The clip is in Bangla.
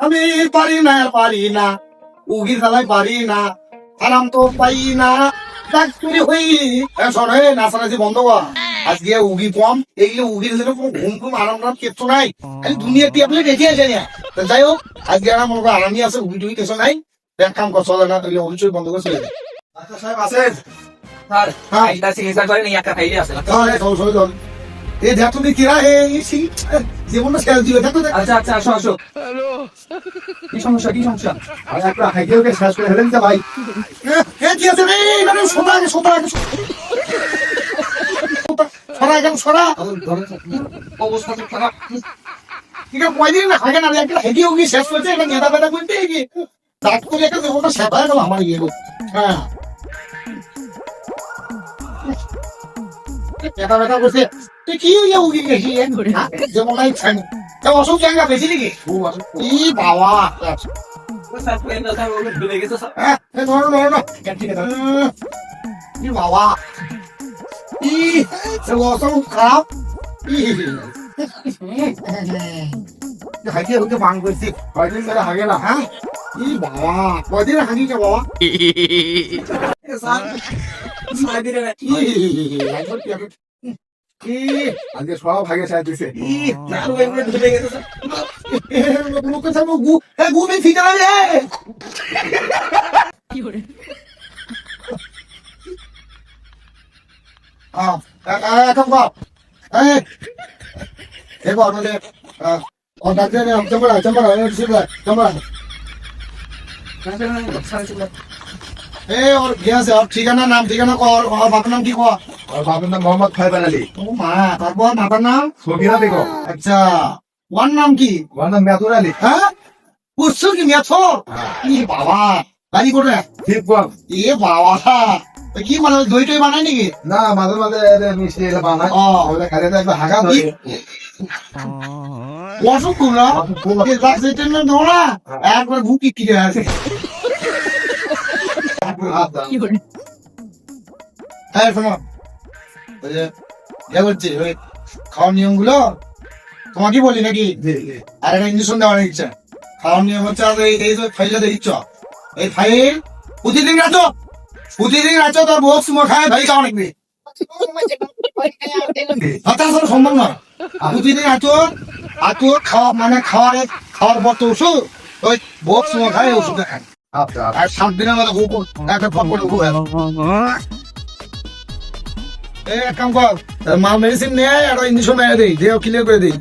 আমি পারি না উগি জ্বালাই পারি না আরাম তো পাই না ডাক চুরি হই শোনে নাচানাচি বন্ধ কর আজকে উগি কম এইগুলো উগির জন্য কোনো ঘুম ঘুম আরাম টারাম কিচ্ছু নাই খালি দুনিয়া টিয়াপলে রেখে আছে না যাই হোক আজকে আমার মনে করো আরামই আছে উগি টুগি কিছু নাই এক কাম কর চলে না তাহলে অবশ্যই বন্ধ করে চলে যায় আচ্ছা সাহেব আছেন স্যার এটা চিকিৎসা করেন একটা ফাইলে আছে হ্যাঁ সবাই চল এই দেখো তুমি কিরা এই জীবনটা শেষ দিবে দেখো আচ্ছা আচ্ছা আসো আসো কি সমস্যা আর একটা হাইকেলকে শেষ করে হেলেন ভাই কি আছে রে মানে সোনা সরা অবস্থা তো খারাপ এটা কয়দিন না হাগে না একটা হেডিও কি শেষ করছে এটা নেতা বেটা বলতে কি ডাক্তার একটা জীবনটা শেষ হয়ে গেল আমার ইয়ে হ্যাঁ এটা বেটা বলছে তুই কি ইয়ে উগি গেছি যেমনটাই ছানি তা অসুখ জায়গা বেশি নাকি ই বাবা স্যার প্লেন স্যার ওকে ভুলে গেছে স্যার হ্যাঁ ধরো ই বাবা ই অসুখ খারাপ হাগিয়ে হতে বাং করছি কয়দিন ধরে হাগে না হ্যাঁ ই বাবা কয়দিন হাগি কে বাবা স্যার সাইদিরে আজকে সব ভাগে সাহায্য দিছে স্যার ওকে ভুলে গেছে স্যার লোকে সব গু নেই ঠিক আছে কি করে এখন কর দেখো আমাদের কন্ট্রাক্টর চম্পড়া और भैया से आप ठिकाना नाम ठिकाना को और बाप नाम की को और बाबू नाम मोहम्मद फैजल अली ओ मां तारপর মাতার নাম सोगिरा देखो আচ্ছা ওয়ান নাম কি वरना मैथुर अली হ্যাঁ পুষ্য কি মেছো ই বাবা বাড়ি কোথায় ठीक को এ বাবা কি মানে দই টই বানায় নাকি ना मादर मादर मिस्टी এলা বানায় ও ওটা খালি তো একটা হাগা ধরে অসুখ কুমড়া এই রাস্তা টেনে ধরা একবার ভুকি কি আছে কি করে হ্যাঁ শোনো ওই যে বলছি ওই খাওয়ার নিয়মগুলো তোমাকে বলি নাকি আর একটা ইঞ্জেকশন দেওয়ার ইচ্ছা খাওয়ার নিয়ম হচ্ছে আর এই যে ফাইলটা দিচ্ছ এই ফাইল প্রতিদিন রাখো তোর বক্স খায় ভাই খাওয়া নাকবি তাছাড়া সম্ভব না প্রতিদিন রাখো আর তোর খাওয়া মানে খাওয়ার পর তো ওষুধ ওই বক্স খায় ওষুধ খায় আচ্ছা আর 7 দিনের মধ্যে ঘুম একটা ফট করে ঘুম এক কাম কর মা মেডিসিন নিয়ে আর ইঞ্জেকশন মেরে দিই দিয়ে ক্লিয়ার করে দিই